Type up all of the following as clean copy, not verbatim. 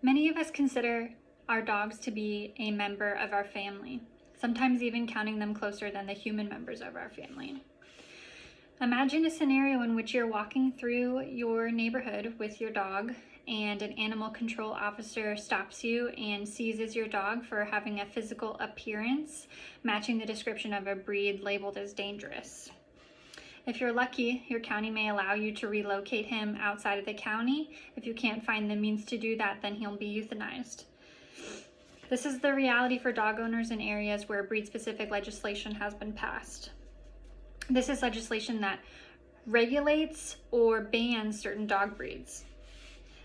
Many of us consider our dogs to be a member of our family, sometimes even counting them closer than the human members of our family. Imagine a scenario in which you're walking through your neighborhood with your dog and an animal control officer stops you and seizes your dog for having a physical appearance matching the description of a breed labeled as dangerous. If you're lucky, your county may allow you to relocate him outside of the county. If you can't find the means to do that, then he'll be euthanized. This is the reality for dog owners in areas where breed-specific legislation has been passed. This is legislation that regulates or bans certain dog breeds.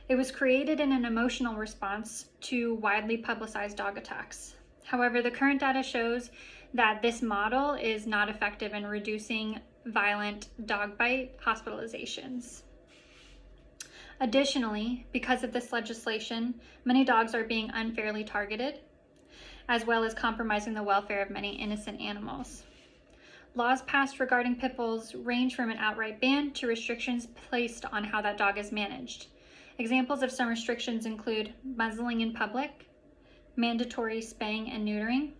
It was created in an emotional response to widely publicized dog attacks. However, the current data shows that this model is not effective in reducing violent dog bite hospitalizations. Additionally, because of this legislation, many dogs are being unfairly targeted, as well as compromising the welfare of many innocent animals. Laws passed regarding pit bulls range from an outright ban to restrictions placed on how that dog is managed. Examples of some restrictions include muzzling in public, mandatory spaying and neutering,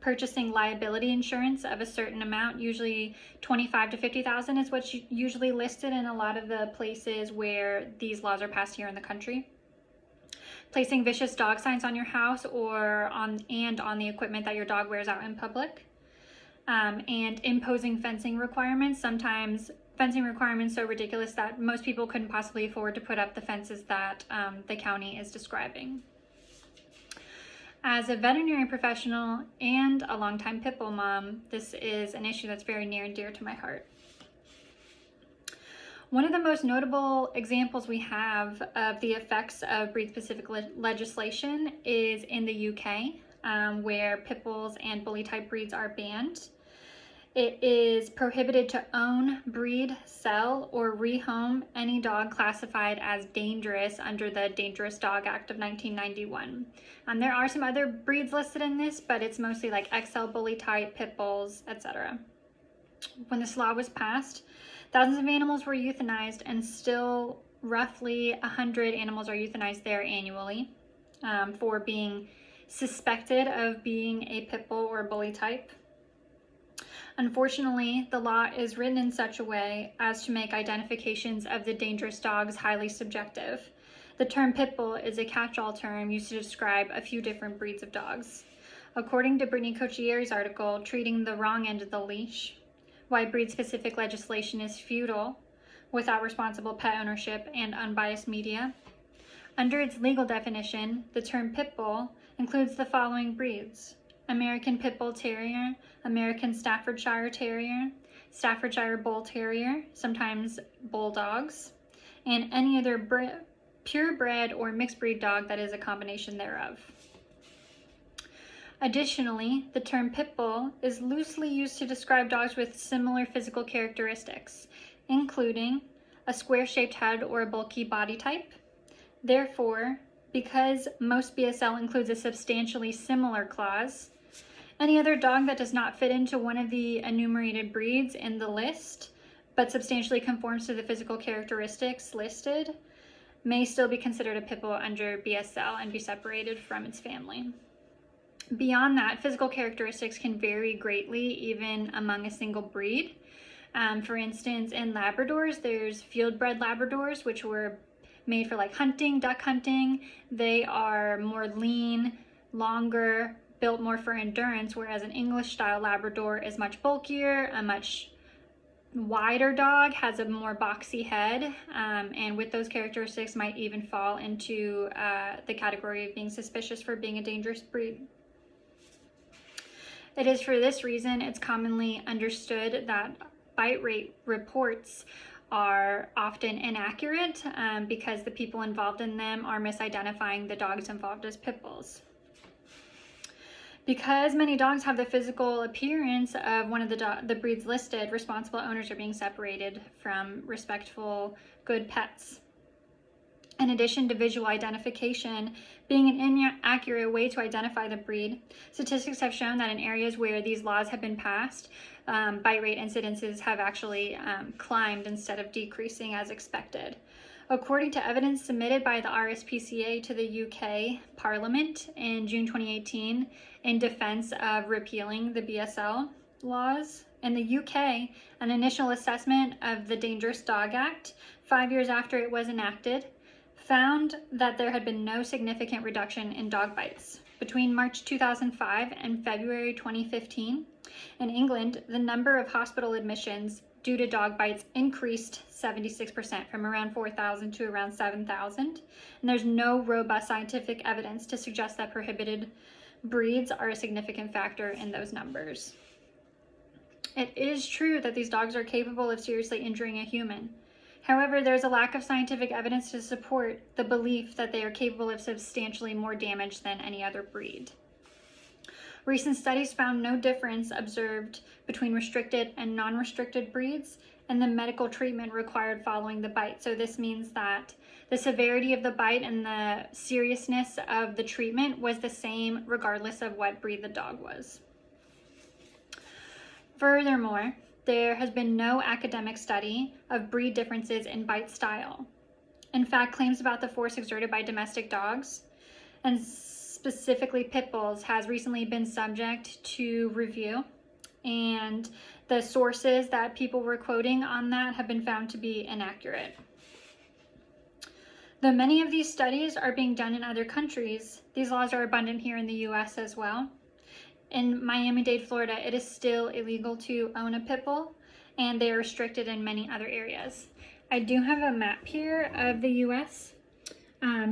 purchasing liability insurance of a certain amount, usually $25,000 to $50,000 is what's usually listed in a lot of the places where these laws are passed here in the country. Placing vicious dog signs on your house or on the equipment that your dog wears out in public. And imposing fencing requirements, sometimes fencing requirements so ridiculous that most people couldn't possibly afford to put up the fences that the county is describing. As a veterinary professional and a longtime pit bull mom, this is an issue that's very near and dear to my heart. One of the most notable examples we have of the effects of breed-specific legislation is in the UK, where pit bulls and bully-type breeds are banned. It is prohibited to own, breed, sell, or rehome any dog classified as dangerous under the Dangerous Dog Act of 1991. There are some other breeds listed in this, but it's mostly like XL bully type, pit bulls, etc. When this law was passed, thousands of animals were euthanized, and still roughly 100 animals are euthanized there annually for being suspected of being a pit bull or bully type. Unfortunately, the law is written in such a way as to make identifications of the dangerous dogs highly subjective. The term pit bull is a catch-all term used to describe a few different breeds of dogs. According to Brittany Cocchieri's article, Treating the Wrong End of the Leash, Why Breed-Specific Legislation is Futile Without Responsible Pet Ownership and Unbiased Media, under its legal definition, the term pit bull includes the following breeds: American Pit Bull Terrier, American Staffordshire Terrier, Staffordshire Bull Terrier, sometimes Bulldogs, and any other purebred or mixed breed dog that is a combination thereof. Additionally, the term pit bull is loosely used to describe dogs with similar physical characteristics, including a square-shaped head or a bulky body type. Therefore, because most BSL includes a substantially similar clause, any other dog that does not fit into one of the enumerated breeds in the list, but substantially conforms to the physical characteristics listed, may still be considered a pit bull under BSL and be separated from its family. Beyond that, physical characteristics can vary greatly even among a single breed. For instance, in Labradors, there's field-bred Labradors, which were made for like hunting, duck hunting. They are more lean, longer, built more for endurance, whereas an English-style Labrador is much bulkier, a much wider dog, has a more boxy head, and with those characteristics might even fall into the category of being suspicious for being a dangerous breed. It is for this reason it's commonly understood that bite rate reports are often inaccurate because the people involved in them are misidentifying the dogs involved as pit bulls. Because many dogs have the physical appearance of one of the breeds listed, responsible owners are being separated from respectful, good pets. In addition to visual identification being an inaccurate way to identify the breed, statistics have shown that in areas where these laws have been passed, bite rate incidences have actually climbed instead of decreasing as expected. According to evidence submitted by the RSPCA to the UK Parliament in June 2018 in defense of repealing the BSL laws, in the UK, an initial assessment of the Dangerous Dog Act 5 years after it was enacted found that there had been no significant reduction in dog bites. Between March 2005 and February 2015, in England, the number of hospital admissions due to dog bites increased 76% from around 4,000 to around 7,000. And there's no robust scientific evidence to suggest that prohibited breeds are a significant factor in those numbers. It is true that these dogs are capable of seriously injuring a human. However, there's a lack of scientific evidence to support the belief that they are capable of substantially more damage than any other breed. Recent studies found no difference observed between restricted and non-restricted breeds and the medical treatment required following the bite. So this means that the severity of the bite and the seriousness of the treatment was the same regardless of what breed the dog was. Furthermore, there has been no academic study of breed differences in bite style. In fact, claims about the force exerted by domestic dogs, and specifically pit bulls, has recently been subject to review, and the sources that people were quoting on that have been found to be inaccurate. Though many of these studies are being done in other countries, these laws are abundant here in the US as well. In Miami-Dade, Florida, it is still illegal to own a pit bull, and they are restricted in many other areas. I do have a map here of the US.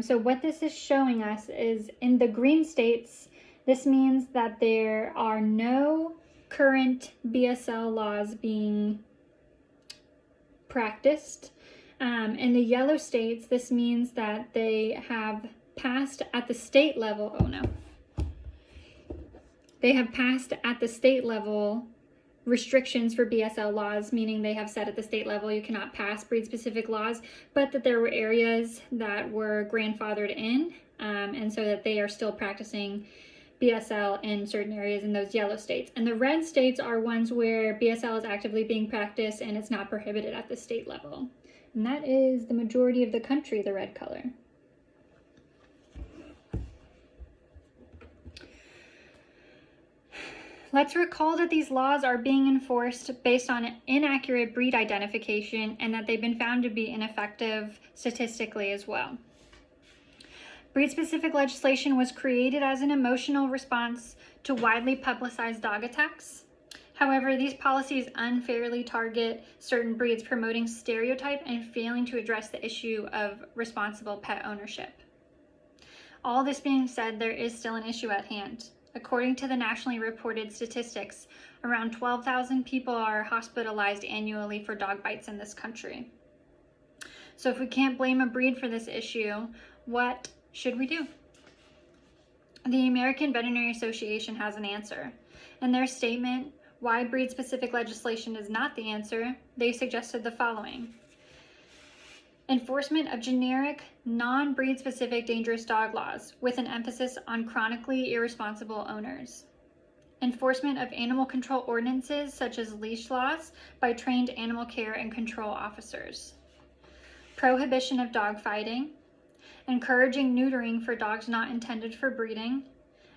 So what this is showing us is in the green states, this means that there are no current BSL laws being practiced. In the yellow states, this means that they have passed at the state level. Oh no. They have passed at the state level restrictions for BSL laws, meaning they have said at the state level you cannot pass breed-specific laws, but that there were areas that were grandfathered in, and so that they are still practicing BSL in certain areas in those yellow states. And the red states are ones where BSL is actively being practiced and it's not prohibited at the state level. And that is the majority of the country, the red color. Let's recall that these laws are being enforced based on inaccurate breed identification and that they've been found to be ineffective statistically as well. Breed-specific legislation was created as an emotional response to widely publicized dog attacks. However, these policies unfairly target certain breeds, promoting stereotype and failing to address the issue of responsible pet ownership. All this being said, there is still an issue at hand. According to the nationally reported statistics, around 12,000 people are hospitalized annually for dog bites in this country. So if we can't blame a breed for this issue, what should we do? The American Veterinary Association has an answer. In their statement, why breed-specific legislation is not the answer, they suggested the following. Enforcement of generic, non-breed specific dangerous dog laws with an emphasis on chronically irresponsible owners. Enforcement of animal control ordinances such as leash laws by trained animal care and control officers. Prohibition of dog fighting. Encouraging neutering for dogs not intended for breeding.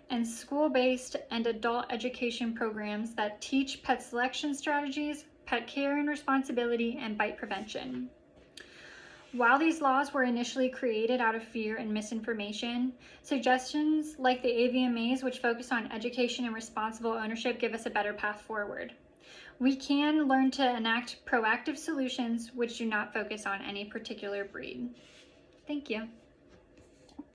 And school-based and adult education programs that teach pet selection strategies, pet care and responsibility, and bite prevention. While these laws were initially created out of fear and misinformation, suggestions like the AVMAs, which focus on education and responsible ownership, give us a better path forward. We can learn to enact proactive solutions which do not focus on any particular breed. Thank you.